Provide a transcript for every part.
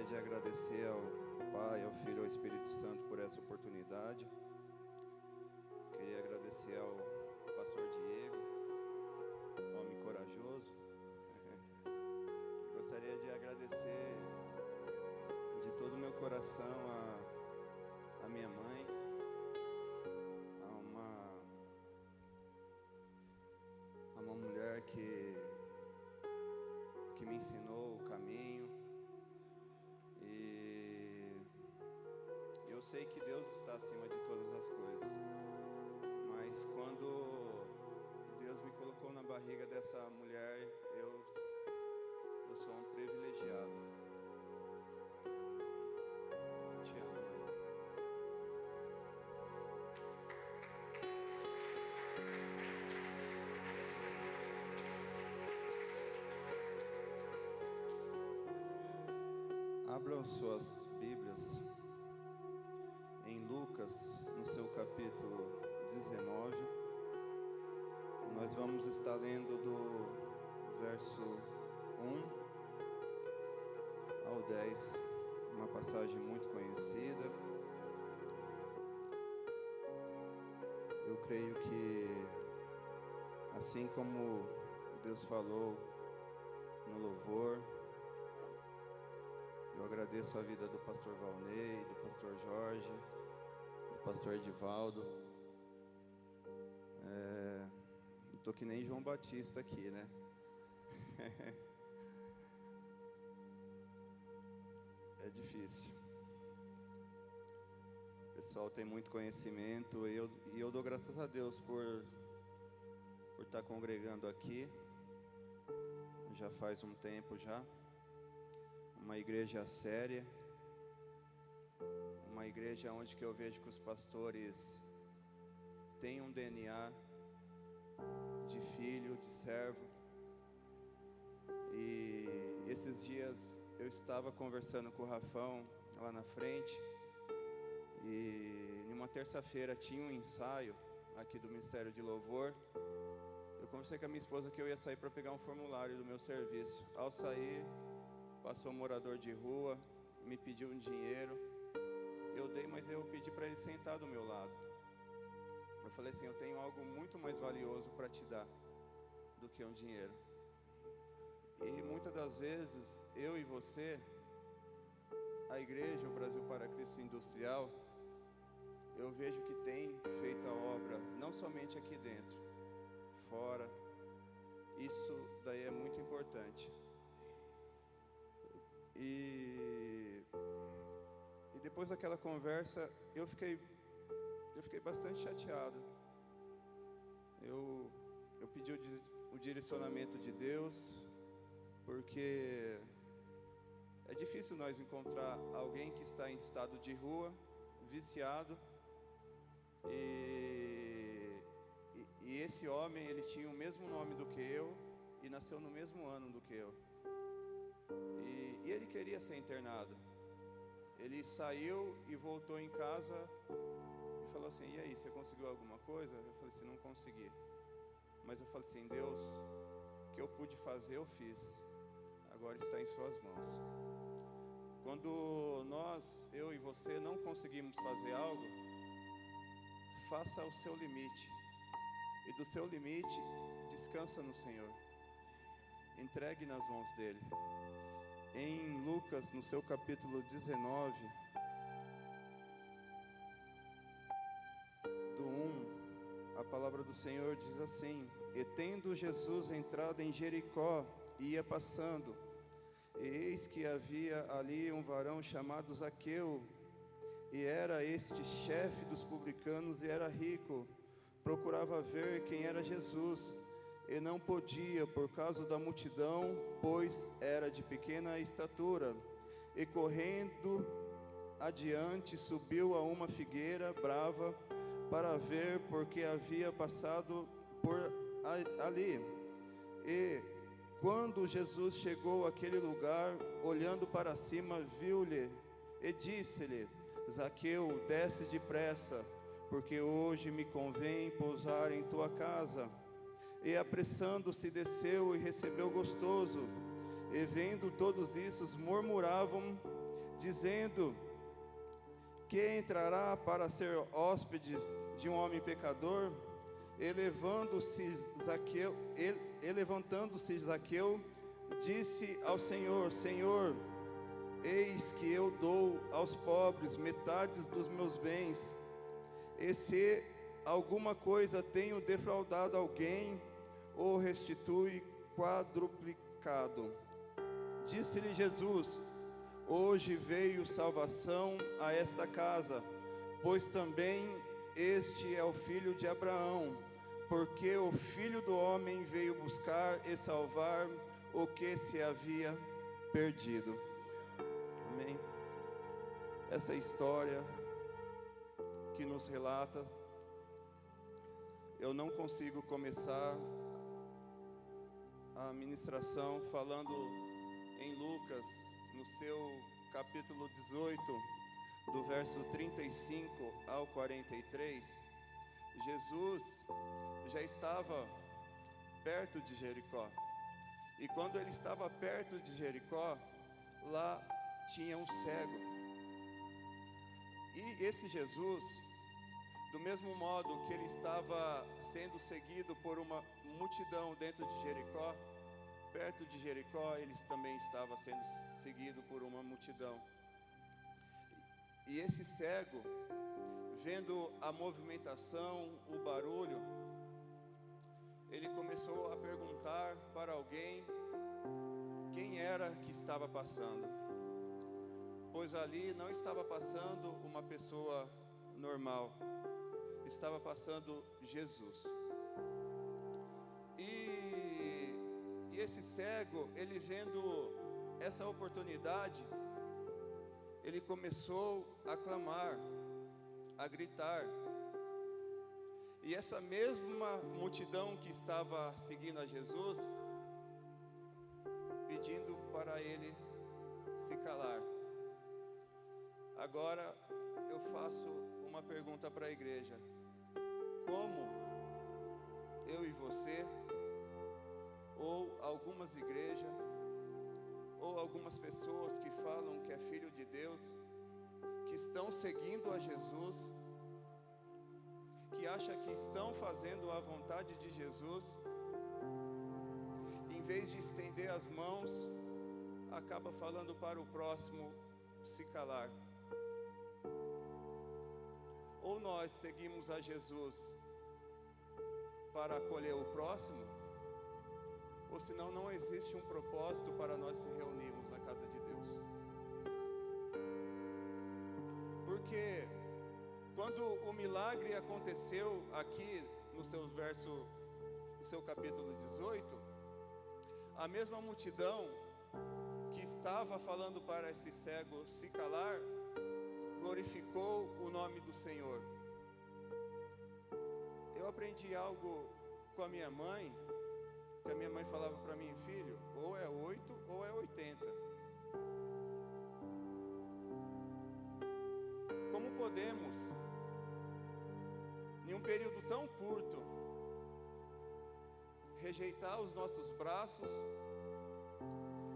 de agradecer ao Pai, ao Filho e ao Espírito Santo por essa oportunidade. Queria agradecer ao pastor Diego, homem corajoso. Gostaria de agradecer de todo o meu coração a minha mãe, a uma mulher que me ensinou o caminho. E eu sei que Deus está acima de todas as coisas, mas quando Deus me colocou na barriga dessa mulher, eu sou um privilegiado. Te amo, mãe. Abram suas Bíblias em Lucas, no seu capítulo 19. Nós vamos estar lendo do verso 1 ao 10, uma passagem muito conhecida. Eu creio que, assim como Deus falou no louvor, eu agradeço a vida do pastor Valnei, do pastor Jorge, do pastor Edivaldo. Estou que nem João Batista aqui, né? É difícil. O pessoal tem muito conhecimento e eu dou graças a Deus por estar congregando aqui. Já faz um tempo já. Uma igreja séria, uma igreja onde que eu vejo que os pastores têm um DNA de filho, de servo. E esses dias eu estava conversando com o Rafão lá na frente, e numa terça-feira tinha um ensaio aqui do Ministério de Louvor. Eu conversei com a minha esposa que eu ia sair para pegar um formulário do meu serviço. Ao sair, passou um morador de rua, me pediu um dinheiro. Eu dei, mas eu pedi para ele sentar do meu lado. Eu falei assim: eu tenho algo muito mais valioso para te dar do que um dinheiro. E muitas das vezes, eu e você, a igreja, o Brasil para Cristo Industrial, eu vejo que tem feito a obra, não somente aqui dentro, fora. Isso daí é muito importante. E depois daquela conversa, eu fiquei bastante chateado. Eu pedi o direcionamento de Deus, porque é difícil nós encontrar alguém que está em estado de rua, viciado, e esse homem, ele tinha o mesmo nome do que eu e nasceu no mesmo ano do que eu. E ele queria ser internado. Ele saiu e voltou em casa e falou assim: e aí, você conseguiu alguma coisa? Eu falei assim: não consegui. Mas eu falei assim: Deus, o que eu pude fazer, eu fiz. Agora está em suas mãos. Quando eu e você, não conseguimos fazer algo, faça o seu limite. E do seu limite, descansa no Senhor. Entregue nas mãos dele. Em Lucas, no seu capítulo 19, do 1, a palavra do Senhor diz assim: e tendo Jesus entrado em Jericó, ia passando, e eis que havia ali um varão chamado Zaqueu, e era este chefe dos publicanos e era rico. Procurava ver quem era Jesus, e não podia por causa da multidão, pois era de pequena estatura. E correndo adiante, subiu a uma figueira brava para ver, porque havia passado por ali. E quando Jesus chegou àquele lugar, olhando para cima, viu-lhe e disse-lhe: Zaqueu, desce depressa, porque hoje me convém pousar em tua casa. E apressando-se, desceu e recebeu gostoso. E vendo todos isso, murmuravam, dizendo: que entrará para ser hóspede de um homem pecador? E levantando-se Zaqueu, disse ao Senhor: Senhor, eis que eu dou aos pobres metade dos meus bens, e se alguma coisa tenho defraudado alguém, o restitui quadruplicado. Disse-lhe Jesus: hoje veio salvação a esta casa, pois também este é o filho de Abraão, porque o Filho do Homem veio buscar e salvar o que se havia perdido. Amém. Essa história que nos relata, eu não consigo começar a ministração falando em Lucas, no seu capítulo 18, do verso 35 ao 43, Jesus já estava perto de Jericó. E quando ele estava perto de Jericó, lá tinha um cego. E esse Jesus, do mesmo modo que ele estava sendo seguido por uma multidão dentro de Jericó, perto de Jericó, ele também estava sendo seguido por uma multidão. E esse cego, vendo a movimentação, o barulho, ele começou a perguntar para alguém quem era que estava passando, pois ali não estava passando uma pessoa normal, estava passando Jesus. E esse cego, ele vendo essa oportunidade, ele começou a clamar, a gritar. E essa mesma multidão que estava seguindo a Jesus, pedindo para ele se calar. Agora eu faço uma pergunta para a igreja: como eu e você, ou algumas igrejas, ou algumas pessoas que falam que é filho de Deus, que estão seguindo a Jesus, que acham que estão fazendo a vontade de Jesus, em vez de estender as mãos, acaba falando para o próximo se calar? Ou nós seguimos a Jesus para acolher o próximo, ou senão não existe um propósito para nós se reunirmos na casa de Deus. Porque quando o milagre aconteceu aqui no seu capítulo 18, a mesma multidão que estava falando para esse cego se calar, glorificou o nome do Senhor. Eu aprendi algo com a minha mãe, que a minha mãe falava para mim: filho, ou é 8 ou é 80. Como podemos, em um período tão curto, rejeitar os nossos braços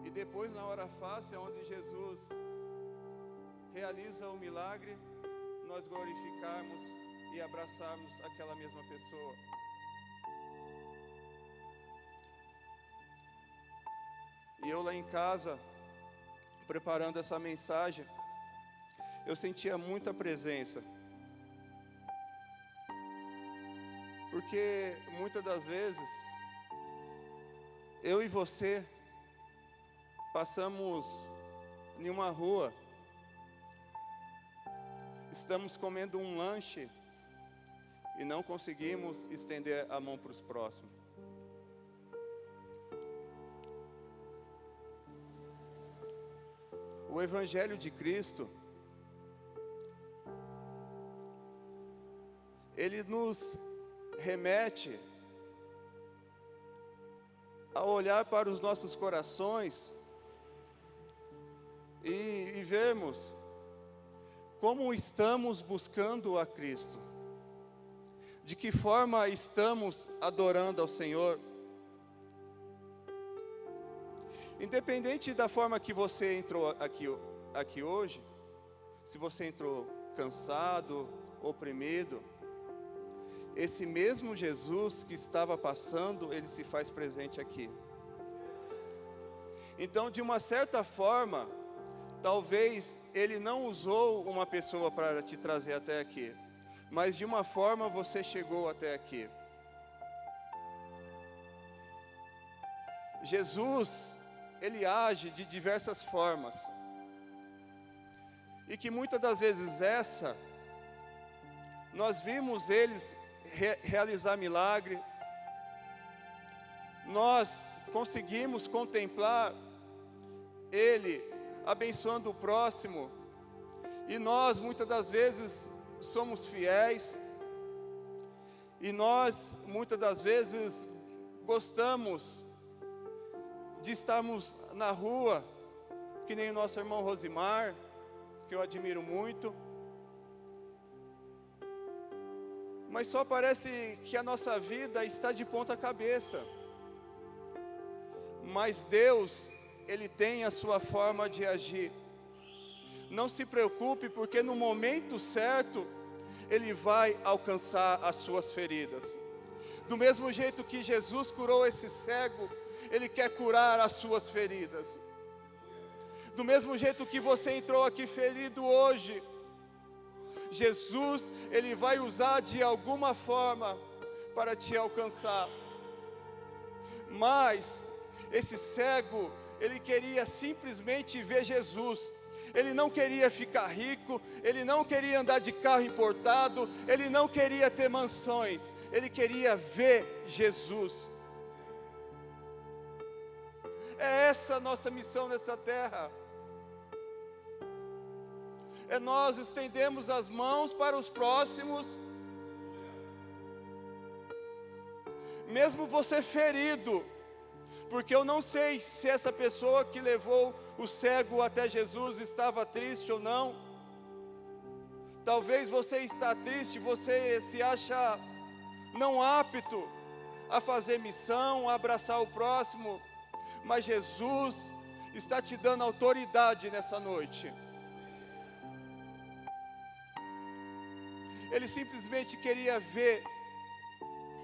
e depois, na hora fácil, onde Jesus realiza o milagre, nós glorificarmos e abraçarmos aquela mesma pessoa? E eu lá em casa, preparando essa mensagem, eu sentia muita presença. Porque muitas das vezes, eu e você passamos em uma rua, estamos comendo um lanche e não conseguimos estender a mão para os próximos. O Evangelho de Cristo, ele nos remete a olhar para os nossos corações e vermos como estamos buscando a Cristo, de que forma estamos adorando ao Senhor. Independente da forma que você entrou aqui hoje, se você entrou cansado, oprimido, esse mesmo Jesus que estava passando, ele se faz presente aqui. Então, de uma certa forma, talvez ele não usou uma pessoa para te trazer até aqui, mas de uma forma você chegou até aqui. Jesus, ele age de diversas formas, e que muitas das vezes nós vimos eles realizar milagre, nós conseguimos contemplar ele abençoando o próximo, e nós muitas das vezes somos fiéis, e nós muitas das vezes gostamos de estarmos na rua, que nem o nosso irmão Rosimar, que eu admiro muito, mas só parece que a nossa vida está de ponta cabeça. Mas Deus, ele tem a sua forma de agir. Não se preocupe, porque no momento certo ele vai alcançar as suas feridas. Do mesmo jeito que Jesus curou esse cego, ele quer curar as suas feridas. Do mesmo jeito que você entrou aqui ferido hoje, Jesus, ele vai usar de alguma forma para te alcançar. Mas esse cego, ele queria simplesmente ver Jesus. Ele não queria ficar rico, ele não queria andar de carro importado, ele não queria ter mansões, ele queria ver Jesus. É essa a nossa missão nessa terra. É nós estendemos as mãos para os próximos, mesmo você ferido, porque eu não sei se essa pessoa que levou o cego até Jesus estava triste ou não. Talvez você está triste, você se acha não apto a fazer missão, a abraçar o próximo, mas Jesus está te dando autoridade nessa noite. Ele simplesmente queria ver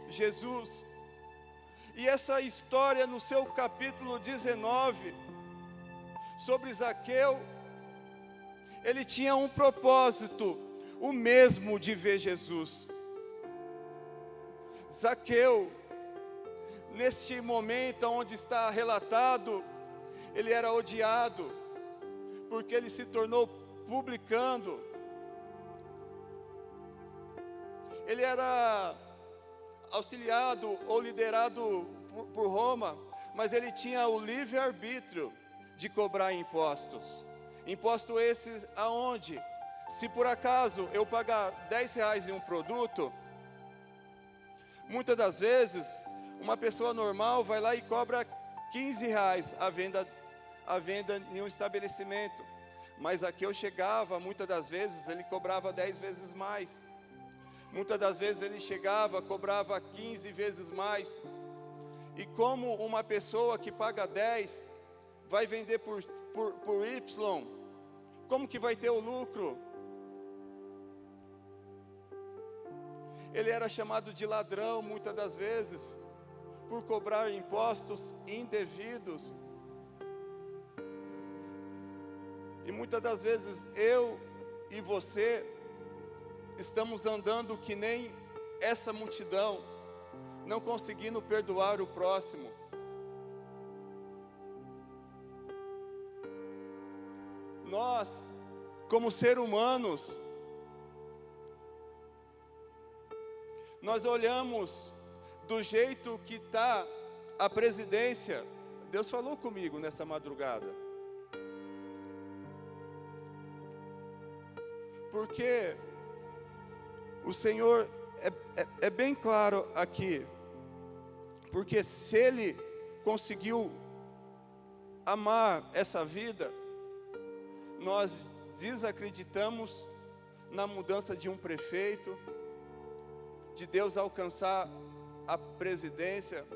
Jesus. E essa história no seu capítulo 19, sobre Zaqueu, ele tinha um propósito, o mesmo de ver Jesus. Zaqueu, neste momento onde está relatado, ele era odiado, porque ele se tornou publicano. Ele era auxiliado ou liderado por Roma, mas ele tinha o livre-arbítrio de cobrar impostos. Imposto esses aonde? Se por acaso eu pagar R$10 em um produto, muitas das vezes, uma pessoa normal vai lá e cobra R$15 a venda em um estabelecimento. Mas aqui eu chegava, muitas das vezes ele cobrava 10 vezes mais. Muitas das vezes ele chegava, cobrava 15 vezes mais. E como uma pessoa que paga 10 vai vender por Y, como que vai ter o lucro? Ele era chamado de ladrão muitas das vezes, por cobrar impostos indevidos. E muitas das vezes eu e você estamos andando que nem essa multidão, não conseguindo perdoar o próximo. Nós, como seres humanos, nós olhamos do jeito que está a presidência. Deus falou comigo nessa madrugada, porque o Senhor é bem claro aqui, porque se Ele conseguiu amar essa vida, nós desacreditamos na mudança de um prefeito, de Deus alcançar a presidência,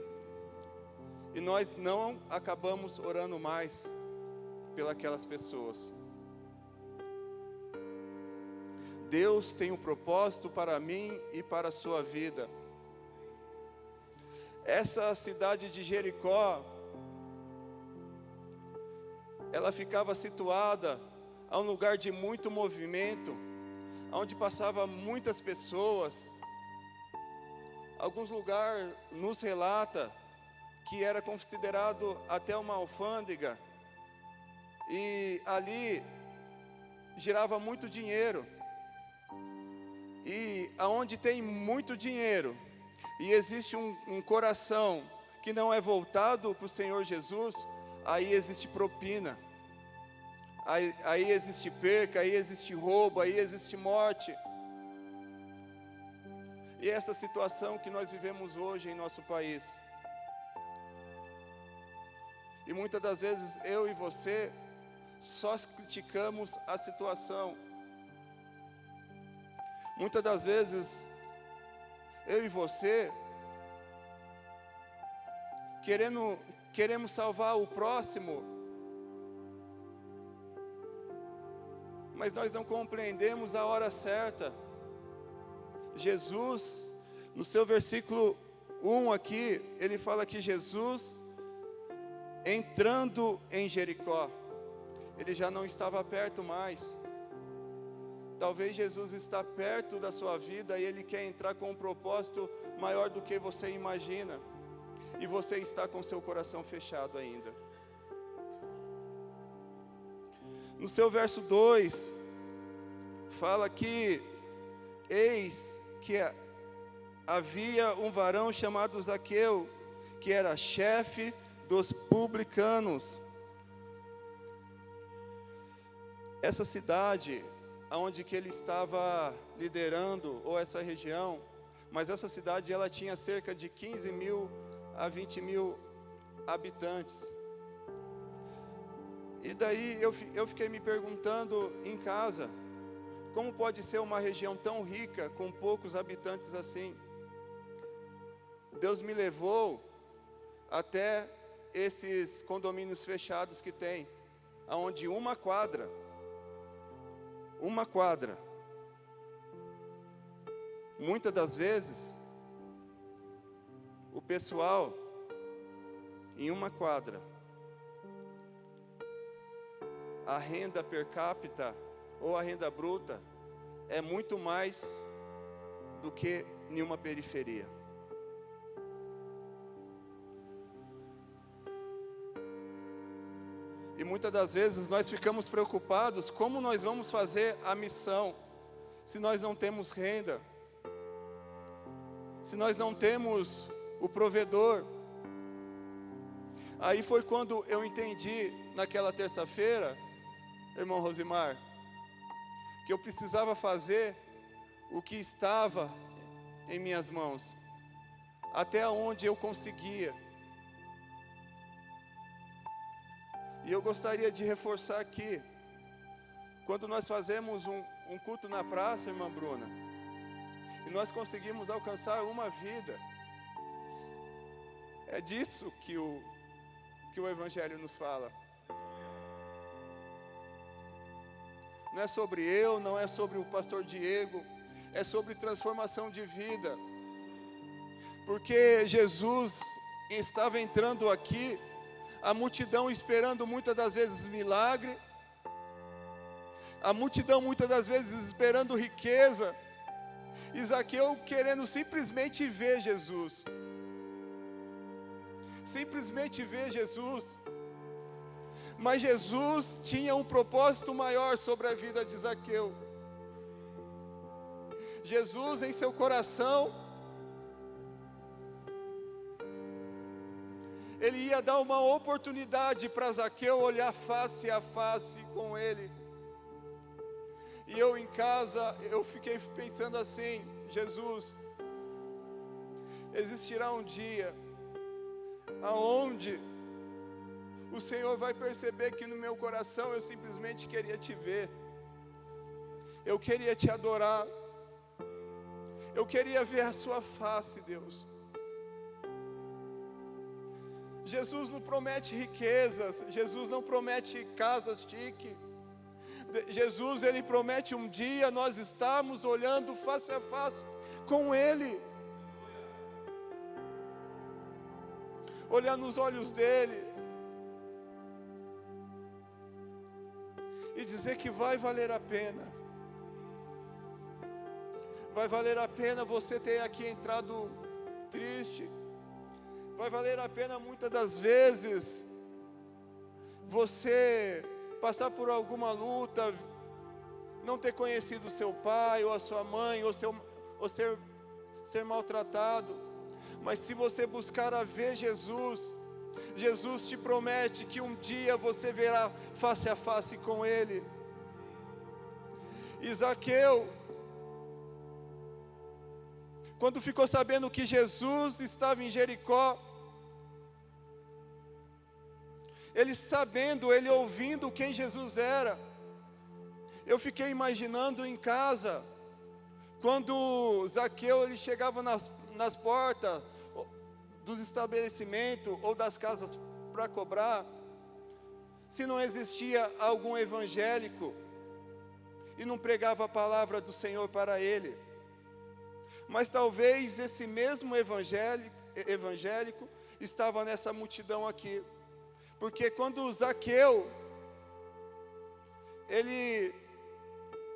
e nós não acabamos orando mais pelas pessoas. Deus tem um propósito para mim e para a sua vida. Essa cidade de Jericó, ela ficava situada a um lugar de muito movimento, onde passava muitas pessoas. Alguns lugares nos relata que era considerado até uma alfândega, e ali girava muito dinheiro. E aonde tem muito dinheiro e existe um coração que não é voltado para o Senhor Jesus, aí existe propina, aí existe perca, aí existe roubo, aí existe morte. E essa situação que nós vivemos hoje em nosso país. E muitas das vezes eu e você só criticamos a situação. Muitas das vezes eu e você queremos salvar o próximo, mas nós não compreendemos a hora certa. Jesus, no seu versículo 1 aqui, ele fala que Jesus, entrando em Jericó, ele já não estava perto mais. Talvez Jesus está perto da sua vida e Ele quer entrar com um propósito maior do que você imagina. E você está com seu coração fechado ainda. No seu verso 2, fala que, eis que havia um varão chamado Zaqueu, que era chefe dos publicanos. Essa cidade aonde que ele estava liderando, ou essa região, mas essa cidade ela tinha cerca de 15 mil a 20 mil habitantes. E daí eu fiquei me perguntando em casa, como pode ser uma região tão rica, com poucos habitantes assim? Deus me levou até esses condomínios fechados que tem, aonde uma quadra, muitas das vezes, o pessoal, em uma quadra, a renda per capita, ou a renda bruta, é muito mais do que em uma periferia. E muitas das vezes nós ficamos preocupados como nós vamos fazer a missão, se nós não temos renda, se nós não temos o provedor. Aí foi quando eu entendi, naquela terça-feira, irmão Rosimar, que eu precisava fazer o que estava em minhas mãos, até onde eu conseguia. E eu gostaria de reforçar aqui, quando nós fazemos um culto na praça, irmã Bruna, e nós conseguimos alcançar uma vida, é disso que o Evangelho nos fala. Não é sobre eu, não é sobre o pastor Diego, é sobre transformação de vida. Porque Jesus estava entrando aqui, a multidão esperando muitas das vezes milagre, a multidão muitas das vezes esperando riqueza, e Zaqueu querendo simplesmente ver Jesus, mas Jesus tinha um propósito maior sobre a vida de Zaqueu. Jesus em seu coração, ele ia dar uma oportunidade para Zaqueu olhar face a face com ele. E eu em casa, eu fiquei pensando assim, Jesus, existirá um dia aonde o Senhor vai perceber que no meu coração eu simplesmente queria te ver, eu queria te adorar, eu queria ver a sua face, Deus. Jesus não promete riquezas, Jesus não promete casas chique. Jesus, Ele promete um dia nós estamos olhando face a face com Ele, olhar nos olhos dEle e dizer que vai valer a pena. Vai valer a pena você ter aqui entrado triste. Vai valer a pena muitas das vezes você passar por alguma luta, não ter conhecido seu pai ou a sua mãe, ou ser maltratado. Mas se você buscar a ver Jesus, Jesus te promete que um dia você verá face a face com Ele. E Zaqueu, quando ficou sabendo que Jesus estava em Jericó, ele sabendo, ele ouvindo quem Jesus era, eu fiquei imaginando em casa, quando Zaqueu ele chegava nas portas dos estabelecimentos ou das casas para cobrar, se não existia algum evangélico e não pregava a palavra do Senhor para ele. Mas talvez esse mesmo evangélico estava nessa multidão aqui, porque quando Zaqueu ele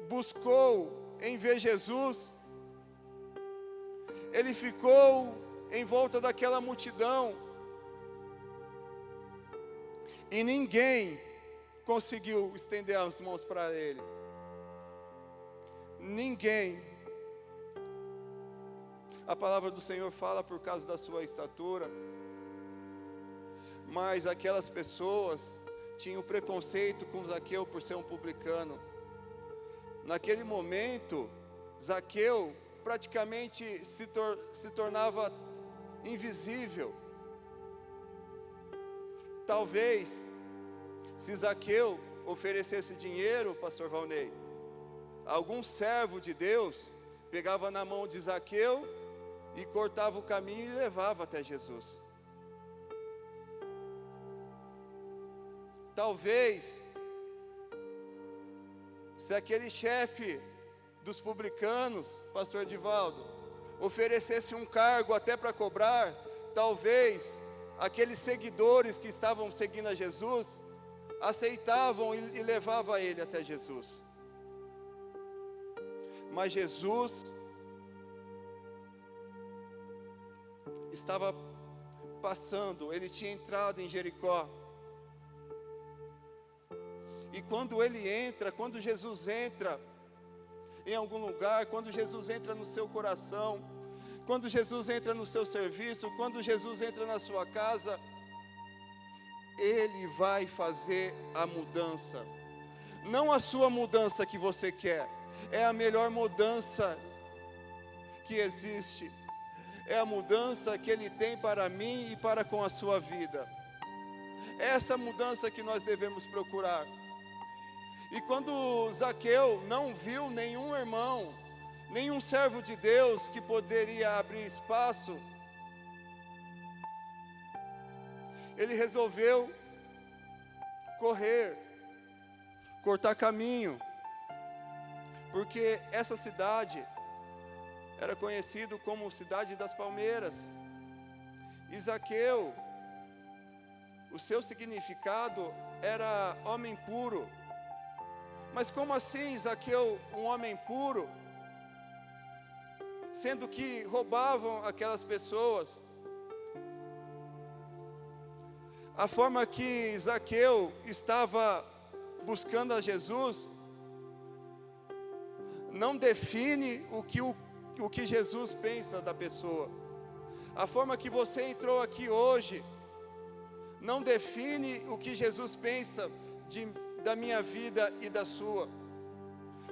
buscou em ver Jesus, ele ficou em volta daquela multidão e ninguém conseguiu estender as mãos para ele. Ninguém. A palavra do Senhor fala por causa da sua estatura, mas aquelas pessoas tinham preconceito com Zaqueu por ser um publicano. Naquele momento, Zaqueu praticamente se tornava invisível. Talvez, se Zaqueu oferecesse dinheiro, pastor Valnei, algum servo de Deus pegava na mão de Zaqueu e cortava o caminho e levava até Jesus. Talvez, se aquele chefe dos publicanos, pastor Edivaldo, oferecesse um cargo até para cobrar, talvez aqueles seguidores que estavam seguindo a Jesus, aceitavam e levavam ele até Jesus. Mas Jesus estava passando, ele tinha entrado em Jericó. E quando quando Jesus entra em algum lugar, quando Jesus entra no seu coração, quando Jesus entra no seu serviço, quando Jesus entra na sua casa, Ele vai fazer a mudança. Não a sua mudança que você quer, é a melhor mudança que existe. É a mudança que Ele tem para mim e para com a sua vida. É essa mudança que nós devemos procurar. E quando Zaqueu não viu nenhum irmão, nenhum servo de Deus que poderia abrir espaço, ele resolveu correr, cortar caminho, porque essa cidade era conhecida como Cidade das Palmeiras. E Zaqueu, o seu significado era homem puro. Mas como assim Zaqueu, um homem puro, sendo que roubavam aquelas pessoas? A forma que Zaqueu estava buscando a Jesus não define o que Jesus pensa da pessoa. A forma que você entrou aqui hoje não define o que Jesus pensa da minha vida e da sua,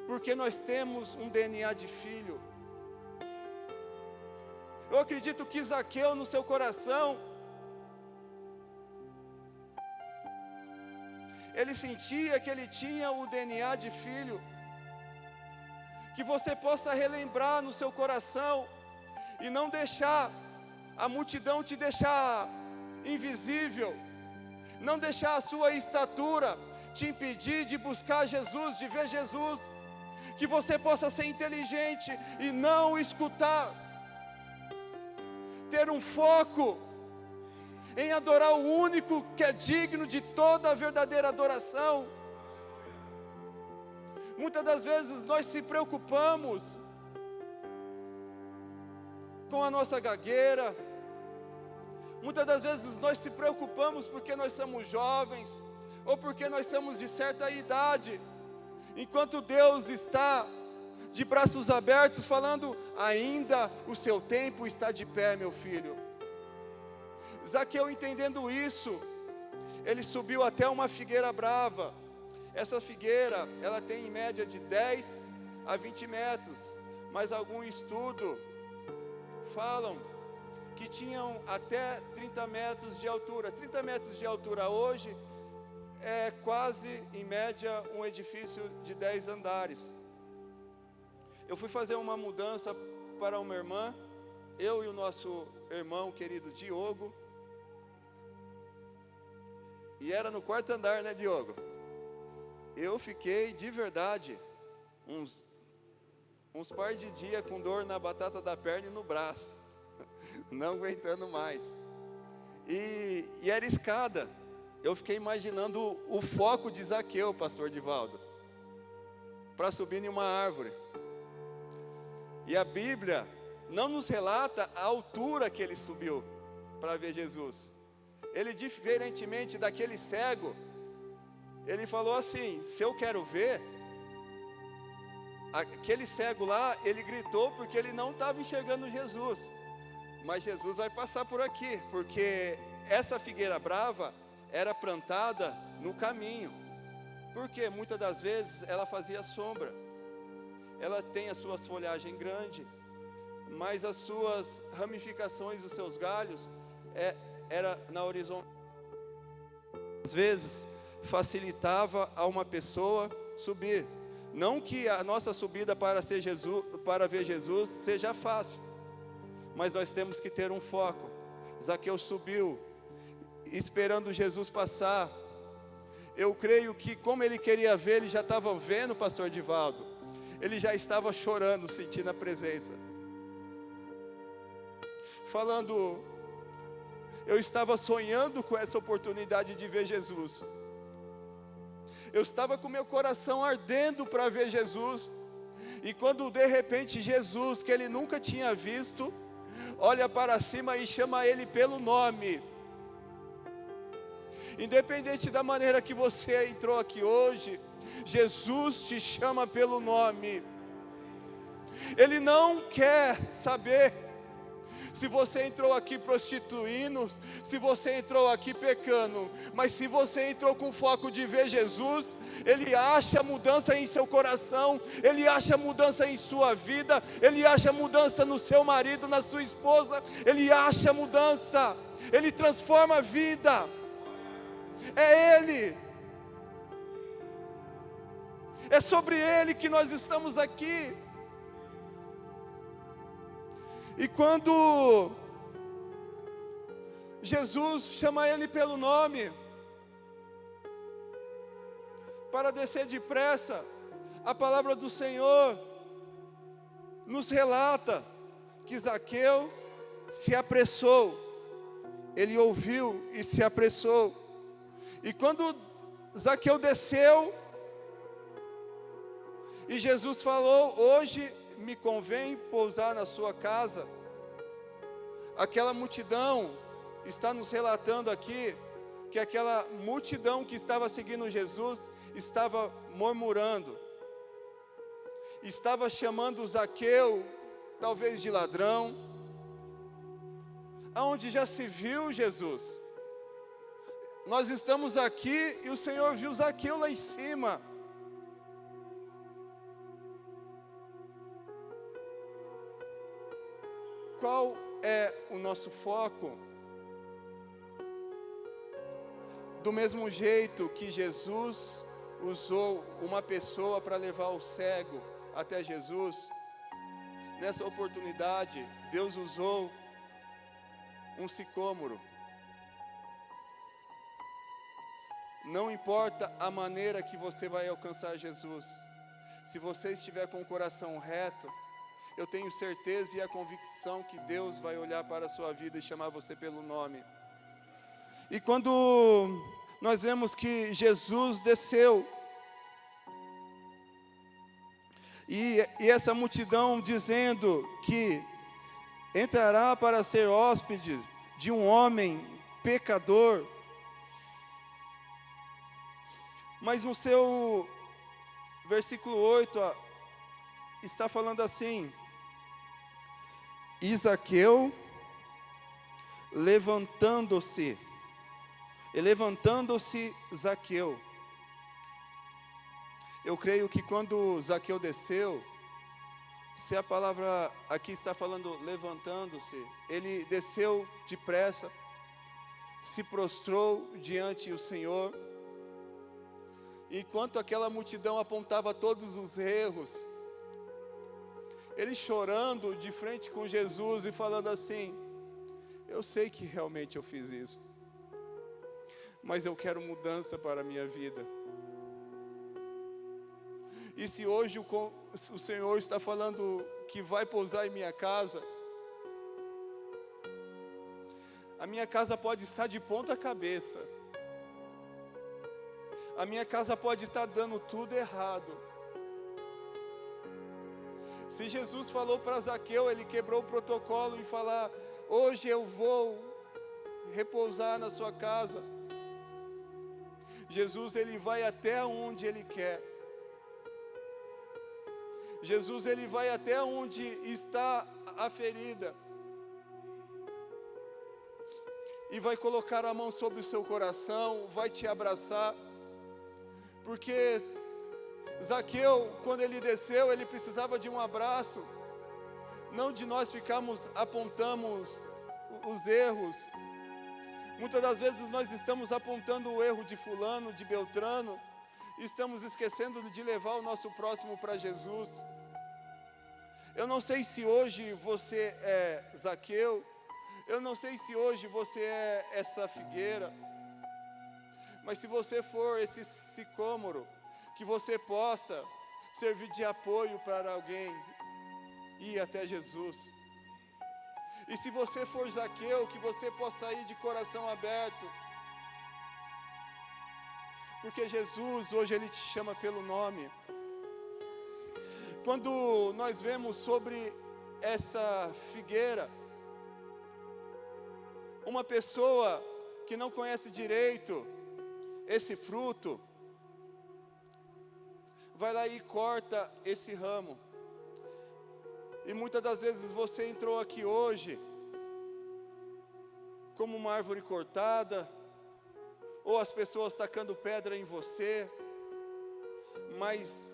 porque nós temos um DNA de filho. Eu acredito que Zaqueu, no seu coração, ele sentia que ele tinha o DNA de filho. Que você possa relembrar no seu coração e não deixar a multidão te deixar invisível. Não deixar a sua estatura te impedir de buscar Jesus, de ver Jesus. Que você possa ser inteligente e não escutar. Ter um foco em adorar o único que é digno de toda a verdadeira adoração. Muitas das vezes nós se preocupamos com a nossa gagueira. Muitas das vezes nós se preocupamos porque nós somos jovens, ou porque nós somos de certa idade, enquanto Deus está de braços abertos falando: ainda o seu tempo está de pé, meu filho. Zaqueu, entendendo isso, ele subiu até uma figueira brava. Essa figueira, ela tem em média de 10 a 20 metros, mas algum estudo falam que tinham até 30 metros de altura. 30 metros de altura hoje é quase, em média, um edifício de 10 andares. Eu fui fazer uma mudança para uma irmã, eu e o nosso irmão querido Diogo, e era no 4º andar, né, Diogo? Eu fiquei, de verdade, uns par de dias com dor na batata da perna e no braço, não aguentando mais. E era escada. Eu fiquei imaginando o foco de Zaqueu, pastor Divaldo, para subir em uma árvore. E a Bíblia não nos relata a altura que ele subiu para ver Jesus. Ele, diferentemente daquele cego, ele falou assim: se eu quero ver, aquele cego lá, ele gritou porque ele não estava enxergando Jesus. Mas Jesus vai passar por aqui, porque essa figueira brava era plantada no caminho. Porque muitas das vezes ela fazia sombra. Ela tem as suas folhagens grandes, mas as suas ramificações, os seus galhos, era na horizontal. Às vezes facilitava a uma pessoa subir. Não que a nossa subida para ver Jesus seja fácil, mas nós temos que ter um foco. Zaqueu subiu, esperando Jesus passar. Eu creio que, como ele queria ver, ele já estava vendo, pastor Divaldo. Ele já estava chorando, sentindo a presença. Falando: eu estava sonhando com essa oportunidade de ver Jesus. Eu estava com meu coração ardendo para ver Jesus. E quando de repente Jesus, que ele nunca tinha visto, olha para cima e chama ele pelo nome. Independente da maneira que você entrou aqui hoje, Jesus te chama pelo nome. Ele não quer saber se você entrou aqui prostituindo, se você entrou aqui pecando, mas se você entrou com foco de ver Jesus, Ele acha mudança em seu coração, Ele acha mudança em sua vida, Ele acha mudança no seu marido, na sua esposa, Ele acha mudança, Ele transforma a vida. É Ele, é sobre Ele que nós estamos aqui. E quando Jesus chama ele pelo nome, para descer depressa, a palavra do Senhor nos relata que Zaqueu se apressou. Ele ouviu e se apressou. E quando Zaqueu desceu, e Jesus falou: hoje me convém pousar na sua casa. Aquela multidão está nos relatando aqui que aquela multidão que estava seguindo Jesus estava murmurando, estava chamando Zaqueu talvez de ladrão. Aonde já se viu Jesus? Nós estamos aqui e o Senhor viu Zaqueu lá em cima. Qual é o nosso foco? Do mesmo jeito que Jesus usou uma pessoa para levar o cego até Jesus, nessa oportunidade, Deus usou um sicômoro. Não importa a maneira que você vai alcançar Jesus, se você estiver com o coração reto, eu tenho certeza e a convicção que Deus vai olhar para a sua vida e chamar você pelo nome. E quando nós vemos que Jesus desceu, e essa multidão dizendo que entrará para ser hóspede de um homem pecador, mas no seu versículo 8, está falando assim: e Zaqueu, levantando-se Zaqueu. Eu creio que quando Zaqueu desceu, se a palavra aqui está falando levantando-se, ele desceu depressa, se prostrou diante do Senhor, enquanto aquela multidão apontava todos os erros, ele chorando de frente com Jesus e falando assim: eu sei que realmente eu fiz isso, mas eu quero mudança para a minha vida. E se hoje o Senhor está falando que vai pousar em minha casa, a minha casa pode estar de ponta cabeça, a minha casa pode estar dando tudo errado. Se Jesus falou para Zaqueu, ele quebrou o protocolo e falar: hoje eu vou repousar na sua casa. Jesus, ele vai até onde ele quer. Jesus, ele vai até onde está a ferida, e vai colocar a mão sobre o seu coração, vai te abraçar, porque Zaqueu, quando ele desceu, ele precisava de um abraço, não de nós ficarmos apontamos os erros. Muitas das vezes nós estamos apontando o erro de fulano, de Beltrano, e estamos esquecendo de levar o nosso próximo para Jesus. Eu não sei se hoje você é Zaqueu, eu não sei se hoje você é essa figueira, mas se você for esse sicômoro, que você possa servir de apoio para alguém ir até Jesus. E se você for Zaqueu, que você possa ir de coração aberto, porque Jesus hoje ele te chama pelo nome. Quando nós vemos sobre essa figueira, uma pessoa que não conhece direito esse fruto, vai lá e corta esse ramo. E muitas das vezes você entrou aqui hoje como uma árvore cortada, ou as pessoas tacando pedra em você, mas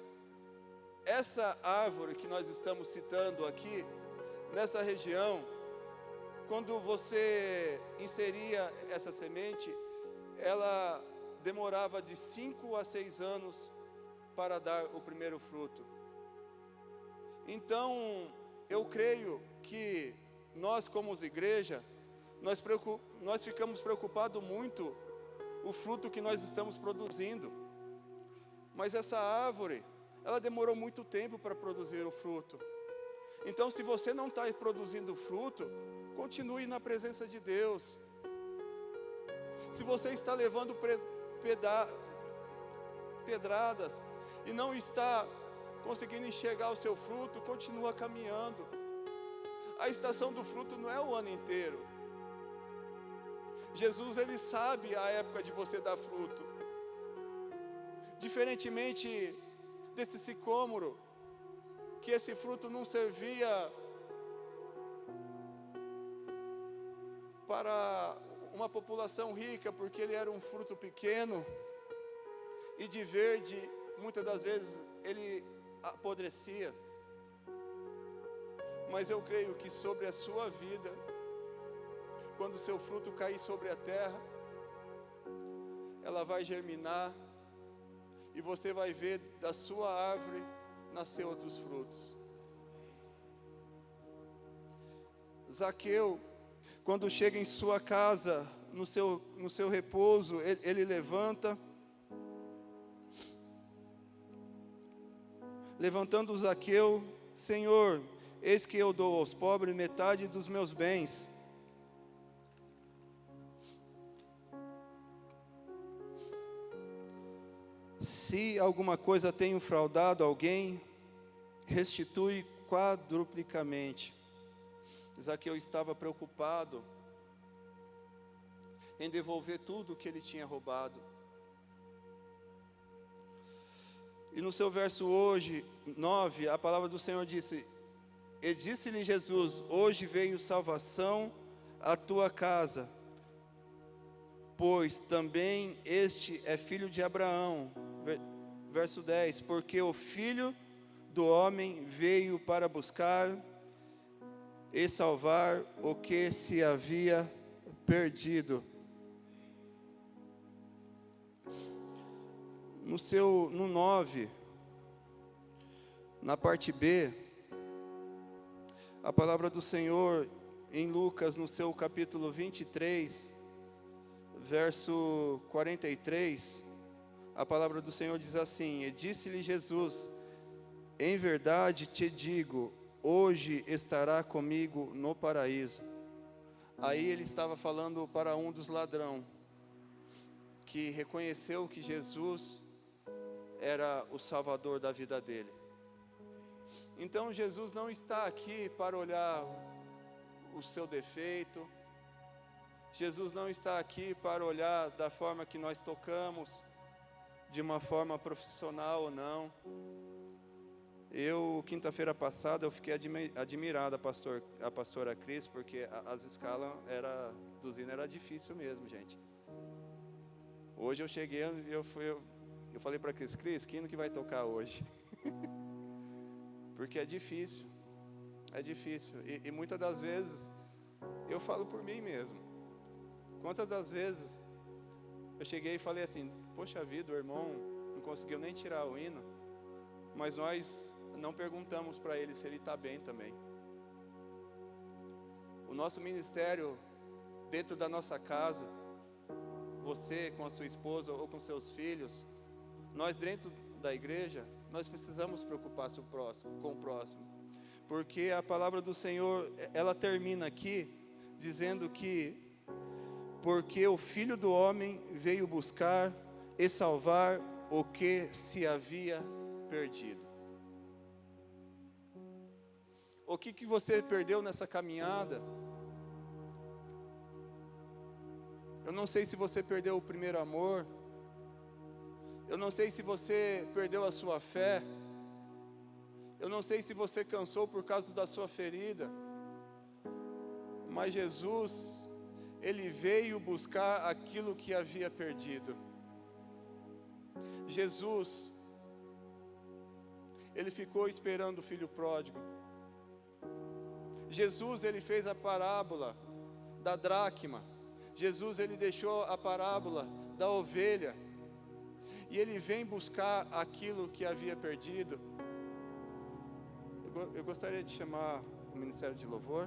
essa árvore que nós estamos citando aqui, nessa região, quando você inseria essa semente, ela demorava de 5 a 6 anos para dar o primeiro fruto. Então, eu creio que nós como igreja, nós ficamos preocupados muito o fruto que nós estamos produzindo, mas essa árvore, ela demorou muito tempo para produzir o fruto. Então, se você não está produzindo fruto, continue na presença de Deus. Se você está levando pedradas e não está conseguindo enxergar o seu fruto, continua caminhando. A estação do fruto não é o ano inteiro. Jesus, ele sabe a época de você dar fruto. Diferentemente desse sicômoro, que esse fruto não servia para uma população rica, porque ele era um fruto pequeno e de verde, muitas das vezes ele apodrecia. Mas eu creio que sobre a sua vida, quando o seu fruto cair sobre a terra, ela vai germinar, e você vai ver da sua árvore nascer outros frutos. Zaqueu, quando chega em sua casa, no seu repouso, ele levanta, Levantando Zaqueu: Senhor, eis que eu dou aos pobres metade dos meus bens. Se alguma coisa tenho fraudado alguém, restitui quadruplicamente. Zaqueu estava preocupado em devolver tudo o que ele tinha roubado. E no seu verso hoje, 9, a palavra do Senhor disse: E disse-lhe Jesus: Hoje veio salvação à tua casa, pois também este é filho de Abraão. Verso 10, porque o Filho do Homem veio para buscar e salvar o que se havia perdido. No 9, na parte B, a palavra do Senhor em Lucas, no seu capítulo 23, verso 43, a palavra do Senhor diz assim: E disse-lhe Jesus: Em verdade te digo, hoje estará comigo no paraíso. Aí ele estava falando para um dos ladrões, que reconheceu que Jesus era o Salvador da vida dele. Então Jesus não está aqui para olhar o seu defeito. Jesus não está aqui para olhar da forma que nós tocamos, de uma forma profissional ou não. Quinta-feira passada, eu fiquei admirado a pastora Cris, porque as escalas dos hinos era difícil mesmo, gente. Hoje eu cheguei, eu falei para Cris: que hino que vai tocar hoje? Porque é difícil. E muitas das vezes, eu falo por mim mesmo. Quantas das vezes eu cheguei e falei assim: poxa vida, o irmão não conseguiu nem tirar o hino, mas nós não perguntamos para ele se ele está bem também. O nosso ministério dentro da nossa casa, você com a sua esposa ou com seus filhos, nós dentro da igreja, nós precisamos preocupar com o próximo, porque a palavra do Senhor, ela termina aqui dizendo que porque o Filho do Homem veio buscar e salvar o que se havia perdido. O que você perdeu nessa caminhada? Eu não sei se você perdeu o primeiro amor. Eu não sei se você perdeu a sua fé. Eu não sei se você cansou por causa da sua ferida. Mas Jesus, Ele veio buscar aquilo que havia perdido. Jesus, Ele ficou esperando o filho pródigo. Jesus, Ele fez a parábola da dracma. Jesus, Ele deixou a parábola da ovelha. E Ele vem buscar aquilo que havia perdido. Eu gostaria de chamar o Ministério de Louvor.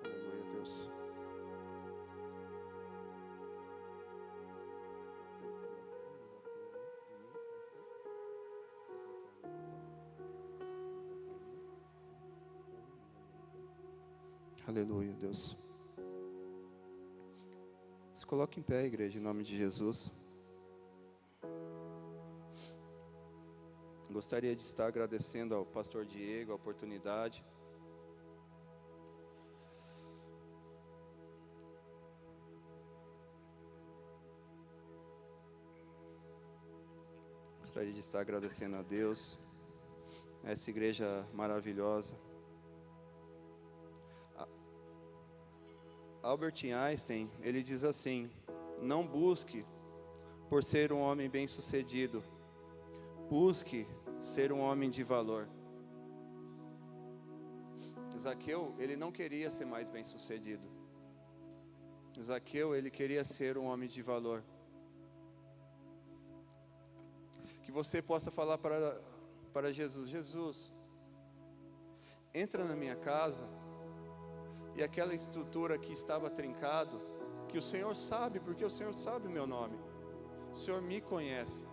Aleluia, Deus. Aleluia, Deus. Se coloque em pé, igreja, em nome de Jesus. Gostaria de estar agradecendo ao pastor Diego a oportunidade. Gostaria de estar agradecendo a Deus, a essa igreja maravilhosa. Albert Einstein, ele diz assim: não busque por ser um homem bem-sucedido, busque ser um homem de valor. Zaqueu, ele não queria ser mais bem-sucedido. Zaqueu, ele queria ser um homem de valor. Que você possa falar para Jesus: Jesus, entra na minha casa, e aquela estrutura que estava trincado, que o Senhor sabe, porque o Senhor sabe o meu nome. O Senhor me conhece.